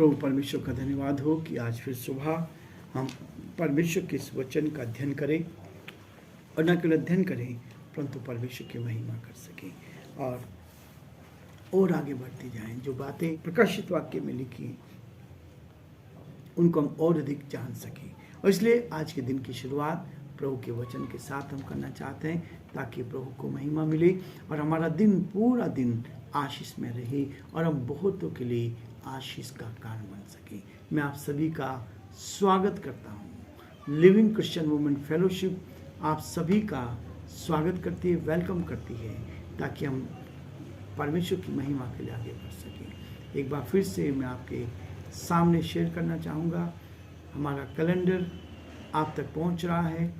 प्रभु परमेश्वर का धन्यवाद हो कि आज फिर सुबह हम परमेश्वर के इस वचन का अध्ययन करें और न केवल अध्ययन करें परंतु परमेश्वर की महिमा कर सकें और आगे बढ़ती जाएं। जो बातें प्रकाशित वाक्य में लिखी हैं उनको हम और अधिक जान सकें, और इसलिए आज के दिन की शुरुआत प्रभु के वचन के साथ हम करना चाहते हैं ताकि प्रभु को महिमा मिले और हमारा दिन पूरा दिन आशीष में रहे और हम बहुतों के लिए आशीष का कारण बन सके। मैं आप सभी का स्वागत करता हूँ। लिविंग क्रिश्चियन वुमेन फेलोशिप आप सभी का स्वागत करती है, वेलकम करती है ताकि हम परमेश्वर की महिमा के लिए आगे बढ़ सकें। एक बार फिर से मैं आपके सामने शेयर करना चाहूँगा, हमारा कैलेंडर आप तक पहुँच रहा है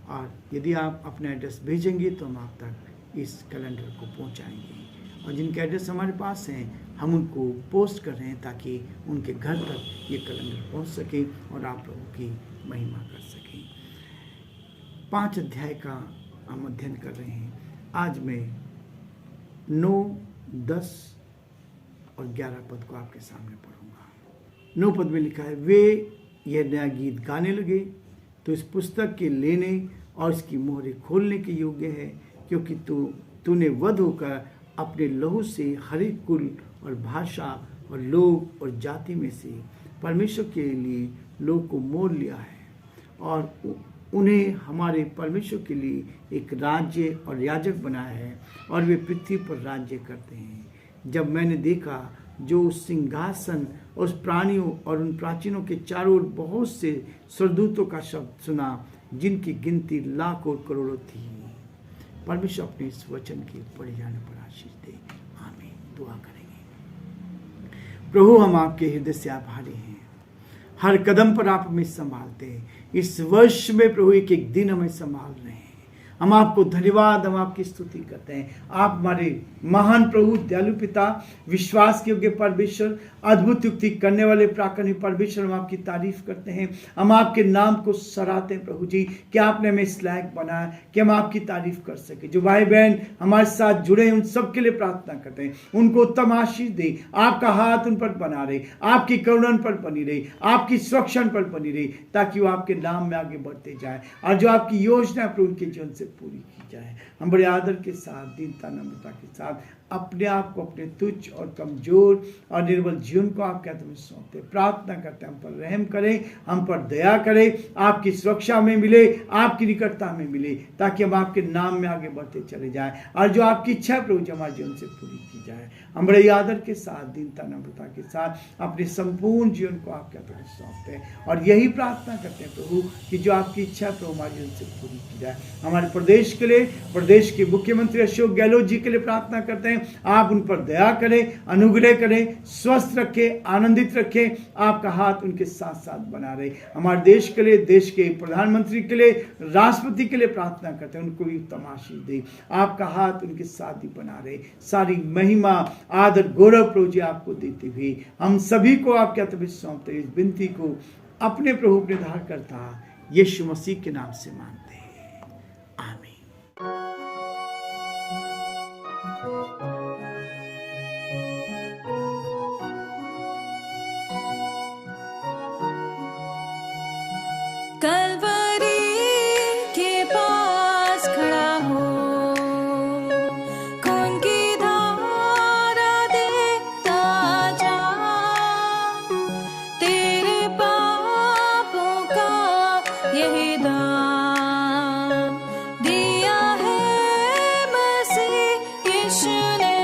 और यदि आप अपना एड्रेस भेजेंगे तो हम आप तक इस कैलेंडर को पहुँचाएंगे, और जिनके एड्रेस हमारे पास हैं हम उनको पोस्ट कर रहे हैं ताकि उनके घर तक ये कैलेंडर पहुंच सके और आप लोगों की महिमा कर सकें। 5 अध्याय का हम अध्ययन कर रहे हैं। आज मैं 9, 10 और 11 पद को आपके सामने पढ़ूंगा। 9 पद में लिखा है, वे यह नया गीत गाने लगे तो इस पुस्तक के लेने और इसकी मोहरें खोलने के योग्य है, क्योंकि तूने वध होकर अपने लहू से हर एक कुल और भाषा और लोग और जाति में से परमेश्वर के लिए लोग को मोल लिया है और उन्हें हमारे परमेश्वर के लिए एक राज्य और याजक बनाया है, और वे पृथ्वी पर राज्य करते हैं। जब मैंने देखा जो उस सिंहासन, उस प्राणियों और उन प्राचीनों के चारों ओर बहुत से स्वर्गदूतों का शब्द सुना, जिनकी गिनती लाख और करोड़ों थी। परमेश्वर अपने इस वचन के पढ़े जाने पर आशीष दे। आमीन। दुआ करेंगे। प्रभु, हम आपके हृदय से आभारी हैं, हर कदम पर आप हमें संभालते हैं। इस वर्ष में प्रभु एक एक दिन हमें संभाल रहे हैं। हम आपको धन्यवाद, हम आपकी स्तुति करते हैं। आप हमारे महान प्रभु, दयालु पिता, विश्वास के योग्य परमेश्वर, अद्भुत युक्ति करने वाले प्राकरण परमेश्वर, हम आपकी तारीफ करते हैं। हम आपके नाम को सराहते हैं प्रभु जी कि आपने हमें इस लायक बनाया कि हम आपकी तारीफ कर सके। जो भाई बहन हमारे साथ जुड़े हैं उन सब के लिए प्रार्थना करते हैं, उनको उत्तम आशीष दे, आपका हाथ उन पर बना रहे, आपकी करुणा उन पर बनी रही, आपकी सुरक्षा उन पर बनी रही, ताकि वो आपके नाम में आगे बढ़ते जाए और जो आपकी योजना पर उनके जीवन से पूरी की जाए। हम बड़े आदर के साथ, दीनता, नम्रता के साथ अपने आप को, अपने तुच्छ और कमजोर और निर्बल जीवन को आपके हाथ में सौंपते, प्रार्थना करते हैं हम पर रहम करें, हम पर दया करें, आपकी सुरक्षा में मिले, आपकी निकटता में मिले, ताकि हम आपके नाम में आगे बढ़ते चले जाएं और जो आपकी इच्छा प्रभु जी हमारे जीवन से पूरी की जाए। हम बड़े आदर के साथ, दीनता, नम्रता के साथ अपने संपूर्ण जीवन को आपके हाथ में सौंपते हैं और यही प्रार्थना करते हैं प्रभु कि जो आपकी इच्छा प्रभु हमारे जीवन से पूरी की जाए। हमारे प्रदेश के लिए, प्रदेश के मुख्यमंत्री अशोक गहलोत जी के लिए प्रार्थना करते हैं, आप उन पर दया करें, अनुग्रह करें, स्वस्थ रखें, आनंदित रखें, आपका हाथ उनके साथ साथ बना रहे। हमारे देश के लिए, देश के प्रधानमंत्री के लिए, राष्ट्रपति के लिए प्रार्थना करते हैं, उनको भी उत्तम आशीष दे, आपका हाथ उनके साथ ही बना रहे। सारी महिमा, आदर, गौरव प्रभु जी आपको देते हुए हम सभी को आपके हाथ में सौंपते हैं। इस विनती को अपने प्रभु अपने धार करता यीशु मसीह के नाम से मांगते हैं, आमीन। कलवरी के पास खड़ा हो, खून की धारा देखता जा, तेरे पापों का यही दाम दिया है मसीह यीशु ने।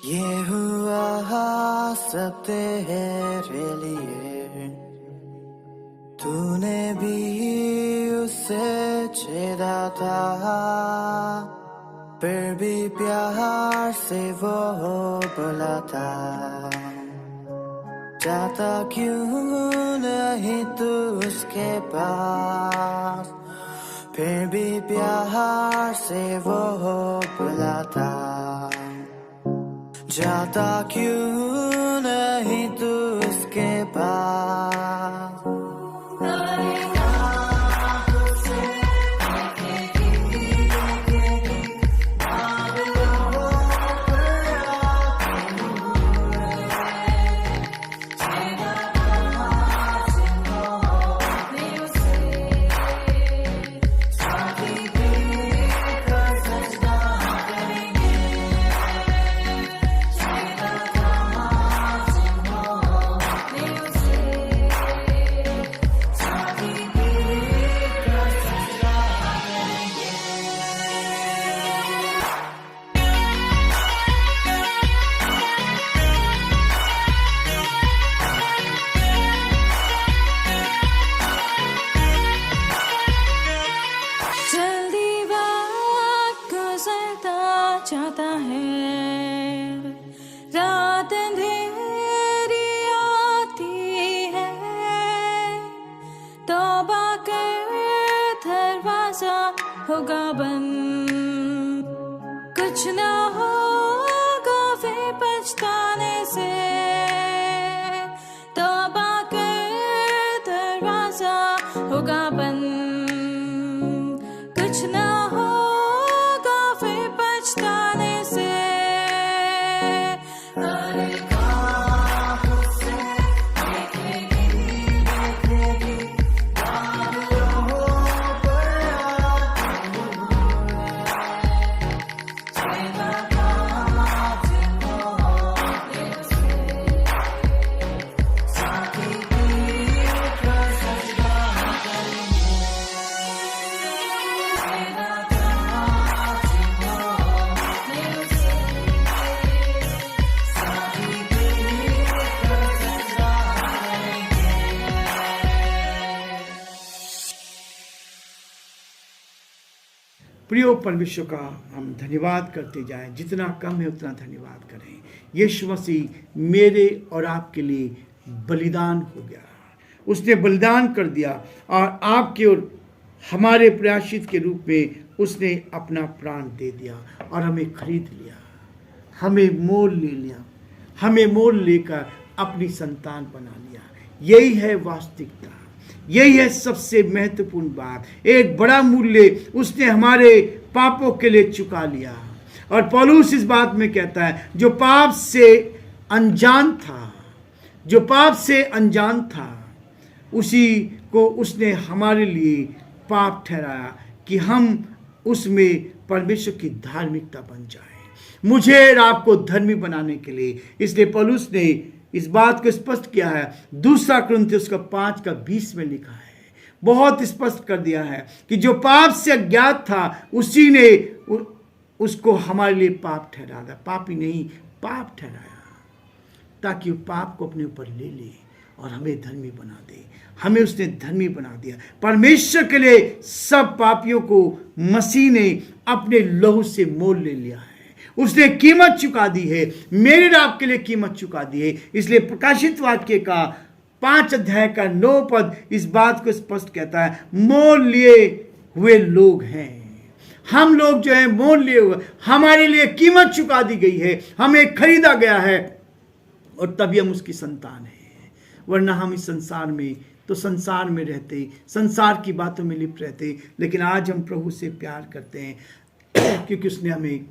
ये हुआ सब तेरे लिए, तूने भी उसे छेड़ा। देता था, फिर भी प्यार से वो बुलाता। जाता क्यों नहीं तू उसके पास, फिर भी प्यार से वो बुलाता। जाता क्यों नहीं तू उसके पास। जाता है, रात अंधेरी आती है, तौबा कर दरवाजा होगा बंद, कुछ ना होगा वे पछताने से। तौबा कर दरवाजा होगा बंद, कुछ ना प्रियो परमेश्वर का हम धन्यवाद करते जाएं, जितना कम है उतना धन्यवाद करें। यीशु मसीह मेरे और आपके लिए बलिदान हो गया, उसने बलिदान कर दिया और आपके और हमारे प्रायश्चित के रूप में उसने अपना प्राण दे दिया और हमें खरीद लिया, हमें मोल ले लिया, हमें मोल लेकर अपनी संतान बना लिया। यही है वास्तविकता, यही है सबसे महत्वपूर्ण बात। एक बड़ा मूल्य उसने हमारे पापों के लिए चुका लिया। और पौलुस इस बात में कहता है, जो पाप से अनजान था, जो पाप से अनजान था, उसी को उसने हमारे लिए पाप ठहराया कि हम उसमें परमेश्वर की धार्मिकता बन जाए, मुझे और आपको धर्मी बनाने के लिए। इसलिए पौलुस ने इस बात को स्पष्ट किया है, दूसरा कुरिन्थियों का 5:20 में लिखा है, बहुत स्पष्ट कर दिया है कि जो पाप से अज्ञात था उसी ने उसको हमारे लिए पाप ठहरा दिया, पापी नहीं पाप ठहराया, ताकि वो पाप को अपने ऊपर ले ले और हमें धर्मी बना दे। हमें उसने धर्मी बना दिया। परमेश्वर के लिए सब पापियों को मसीह ने अपने लहू से मोल ले लिया है, उसने कीमत चुका दी है, मेरे और आपके लिए कीमत चुका दी है। इसलिए प्रकाशित वाक्य का 5:9 इस बात को स्पष्ट कहता है, मोल लिए हुए लोग हैं हम लोग, जो है मोल लिए हुए, हमारे लिए कीमत चुका दी गई है, हमें खरीदा गया है और तभी हम उसकी संतान हैं। वरना हम इस संसार में तो संसार में रहते, संसार की बातों में लिप्त रहते, लेकिन आज हम प्रभु से प्यार करते हैं क्योंकि उसने हमें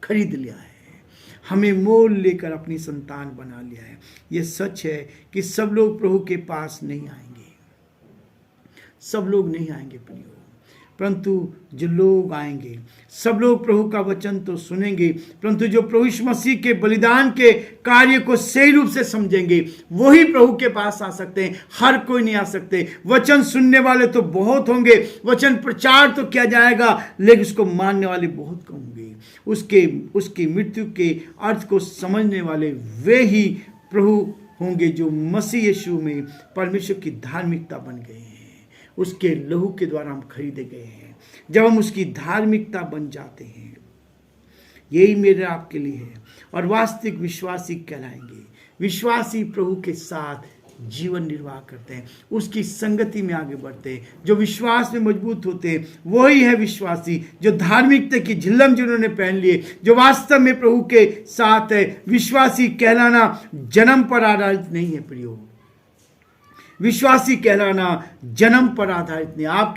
खरीद लिया है, हमें मोल लेकर अपनी संतान बना लिया है। यह सच है कि सब लोग प्रभु के पास नहीं आएंगे, सब लोग नहीं आएंगे प्रियो, परंतु जो लोग आएंगे, सब लोग प्रभु का वचन तो सुनेंगे, परंतु जो प्रभु यीशु मसीह के बलिदान के कार्य को सही रूप से समझेंगे वही प्रभु के पास आ सकते हैं। हर कोई नहीं आ सकते। वचन सुनने वाले तो बहुत होंगे, वचन प्रचार तो किया जाएगा, लेकिन उसको मानने वाले बहुत कम होंगे। उसकी मृत्यु के अर्थ को समझने वाले वे ही प्रभु होंगे जो मसीह यीशु में परमेश्वर की धार्मिकता बन गए हैं, उसके लहू के द्वारा हम खरीदे गए हैं। जब हम उसकी धार्मिकता बन जाते हैं, यही मेरे आपके लिए है। और वास्तविक विश्वासी कहलाएंगे, विश्वासी प्रभु के साथ जीवन निर्वाह करते हैं, उसकी संगति में आगे बढ़ते हैं, जो विश्वास में मजबूत होते हैं, वही है विश्वासी जो धार्मिकता की झिल्लम जिन्होंने पहन लिए, जो वास्तव में प्रभु के साथ है। विश्वासी कहलाना जन्म पर आधारित नहीं है प्रियो, विश्वासी कहलाना जन्म पर आधारित नहीं। आप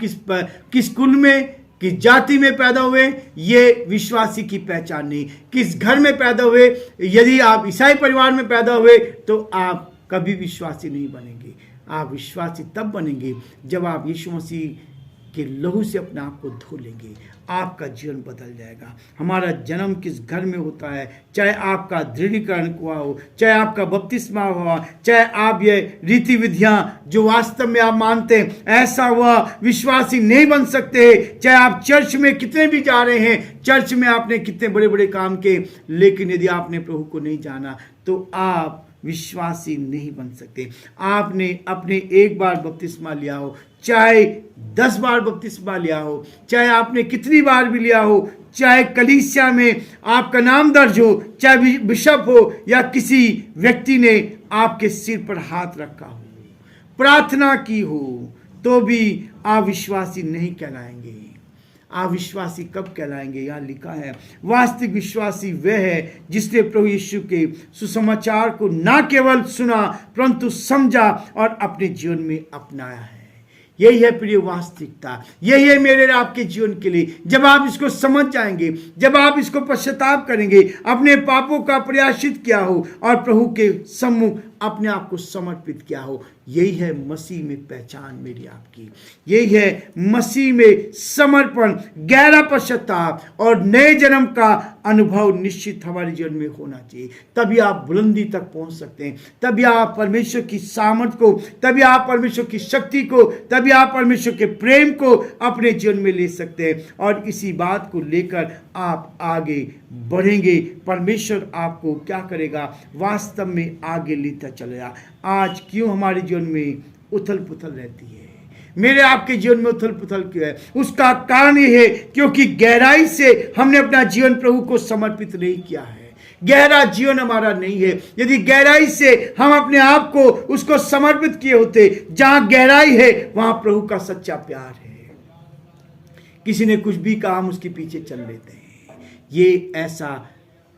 किस कुल में, किस जाति में पैदा हुए, ये विश्वासी की पहचान नहीं। किस घर में पैदा हुए, यदि आप ईसाई परिवार में पैदा हुए तो आप कभी विश्वासी नहीं बनेंगे। आप विश्वासी तब बनेंगे जब आप यीशु मसीह के लहू से अपने आप को धो लेंगे, आपका जीवन बदल जाएगा। हमारा जन्म किस घर में होता है, चाहे आपका दृढ़ीकरण हुआ हो, चाहे आपका बपतिस्मा हुआ, चाहे आप ये रीति विधियां जो वास्तव में आप मानते हैं ऐसा हुआ, विश्वासी नहीं बन सकते। चाहे आप चर्च में कितने भी जा रहे हैं, चर्च में आपने कितने बड़े बड़े काम किए, लेकिन यदि आपने प्रभु को नहीं जाना तो आप विश्वासी नहीं बन सकते। आपने अपने एक बार बपतिस्मा लिया हो, चाहे 10 बार बपतिस्मा लिया हो, चाहे आपने कितनी बार भी लिया हो, चाहे कलीसिया में आपका नाम दर्ज हो, चाहे बिशप हो या किसी व्यक्ति ने आपके सिर पर हाथ रखा हो, प्रार्थना की हो, तो भी आप विश्वासी नहीं कहलाएंगे। आप विश्वासी कब कहलाएंगे? यहाँ लिखा है, वास्तविक विश्वासी वह है जिसने प्रभु यीशु के सुसमाचार को न केवल सुना परंतु समझा और अपने जीवन में अपनाया है। यही है प्रिय वास्तविकता, यही है मेरे आपके जीवन के लिए। जब आप इसको समझ जाएंगे, जब आप इसको पश्चाताप करेंगे, अपने पापों का प्रायश्चित किया हो और प्रभु के सम्मुख अपने आप को समर्पित किया हो, यही है मसीह में पहचान मेरी आपकी, यही है मसीह में समर्पण, गहरा पश्चाताप और नए जन्म का अनुभव निश्चित हमारे जीवन में होना चाहिए। तभी आप बुलंदी तक पहुंच सकते हैं, तभी आप परमेश्वर की सामर्थ को, तभी आप परमेश्वर की शक्ति को, तभी आप परमेश्वर के प्रेम को अपने जीवन में ले सकते हैं और इसी बात को लेकर आप आगे बढ़ेंगे। परमेश्वर आपको क्या करेगा? वास्तव में आगे लेता चलेगा। आज क्यों हमारे जीवन में उथल पुथल रहती है? मेरे आपके जीवन में उथल पुथल क्यों है? उसका कारण यह है क्योंकि गहराई से हमने अपना जीवन प्रभु को समर्पित नहीं किया है। गहरा जीवन हमारा नहीं है। यदि गहराई से हम अपने आप को उसको समर्पित किए होते, जहां गहराई है वहां प्रभु का सच्चा प्यार है। किसी ने कुछ भी कहा, हम उसके पीछे चल लेते हैं। ये ऐसा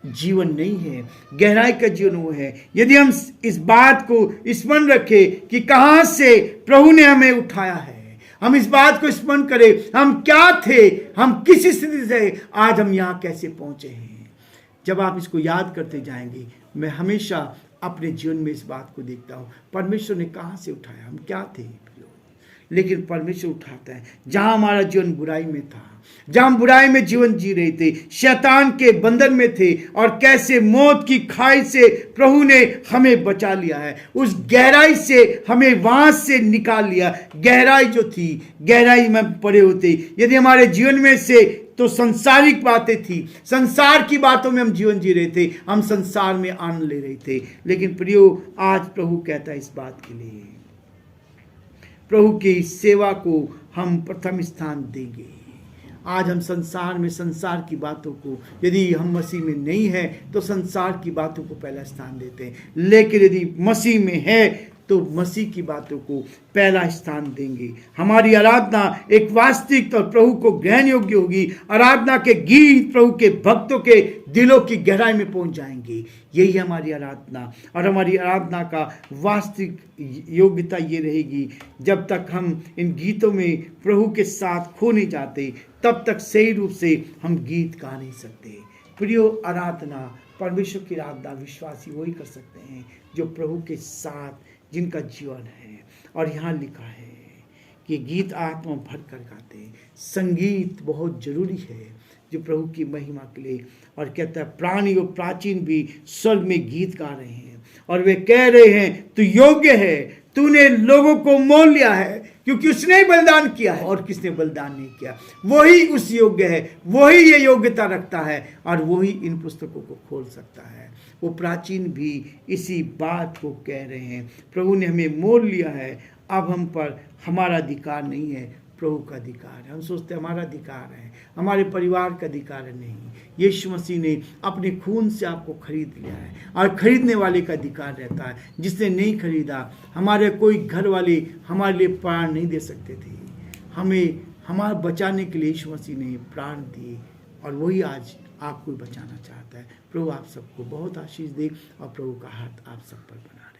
जीवन नहीं है। गहराई का जीवन वो है यदि हम इस बात को स्मरण रखें कि कहां से प्रभु ने हमें उठाया है, हम इस बात को स्मरण करें हम क्या थे, हम किस स्थिति से आज हम यहां कैसे पहुंचे हैं। जब आप इसको याद करते जाएंगे, मैं हमेशा अपने जीवन में इस बात को देखता हूं, परमेश्वर ने कहां से उठाया, हम क्या थे, लेकिन परमेश्वर उठाता है जहां हमारा जीवन बुराई में था, जहां हम बुराई में जीवन जी रहे थे, शैतान के बंधन में थे, और कैसे मौत की खाई से प्रभु ने हमें बचा लिया है। उस गहराई से हमें वहां से निकाल लिया। गहराई जो थी, गहराई में पड़े होते यदि हमारे जीवन में से तो संसारिक बातें थी, संसार की बातों में हम जीवन जी रहे थे, हम संसार में आनंद ले रहे थे। लेकिन प्रियो, आज प्रभु कहता है इस बात के लिए, प्रभु की सेवा को हम प्रथम स्थान देंगे। आज हम संसार में संसार की बातों को, यदि हम मसीह में नहीं है तो संसार की बातों को पहला स्थान देते हैं, लेकिन यदि मसीह में है तो मसीह की बातों को पहला स्थान देंगे। हमारी आराधना एक वास्तविक और प्रभु को ग्रहण योग्य होगी। आराधना के गीत प्रभु के भक्तों के दिलों की गहराई में पहुंच जाएंगे। यही है हमारी आराधना, और हमारी आराधना का वास्तविक योग्यता ये रहेगी, जब तक हम इन गीतों में प्रभु के साथ खो नहीं जाते तब तक सही रूप से हम गीत गा नहीं सकते। प्रियो, आराधना, परमेश्वर की आराधना विश्वासी वही कर सकते हैं जो प्रभु के साथ जिनका जीवन है। और यहाँ लिखा है कि गीत आत्मा भर कर गाते हैं। संगीत बहुत जरूरी है जो प्रभु की महिमा के लिए, और कहता है प्राणी और प्राचीन भी स्वर्ग में गीत गा रहे हैं और वे कह रहे हैं तू योग्य है, तूने लोगों को मोल लिया है, क्योंकि उसने बलिदान किया है और किसने बलिदान नहीं किया, वही उस योग्य है, वही ये योग्यता रखता है और वही इन पुस्तकों को खोल सकता है। वो प्राचीन भी इसी बात को कह रहे हैं, प्रभु ने हमें मोल लिया है, अब हम पर हमारा अधिकार नहीं है, प्रभु का अधिकार है। हम सोचते हमारा अधिकार है, हमारे परिवार का अधिकार है। नहीं, यीशु मसीह ने अपने खून से आपको खरीद लिया है और खरीदने वाले का अधिकार रहता है। जिसने नहीं खरीदा, हमारे कोई घर वाले हमारे लिए प्राण नहीं दे सकते थे। हमें हमारा बचाने के लिए यीशु मसीह ने प्राण दिए और वही आज आपको बचाना चाहता है। प्रभु आप सबको बहुत आशीष दे और प्रभु का हाथ आप सब पर बना रहे।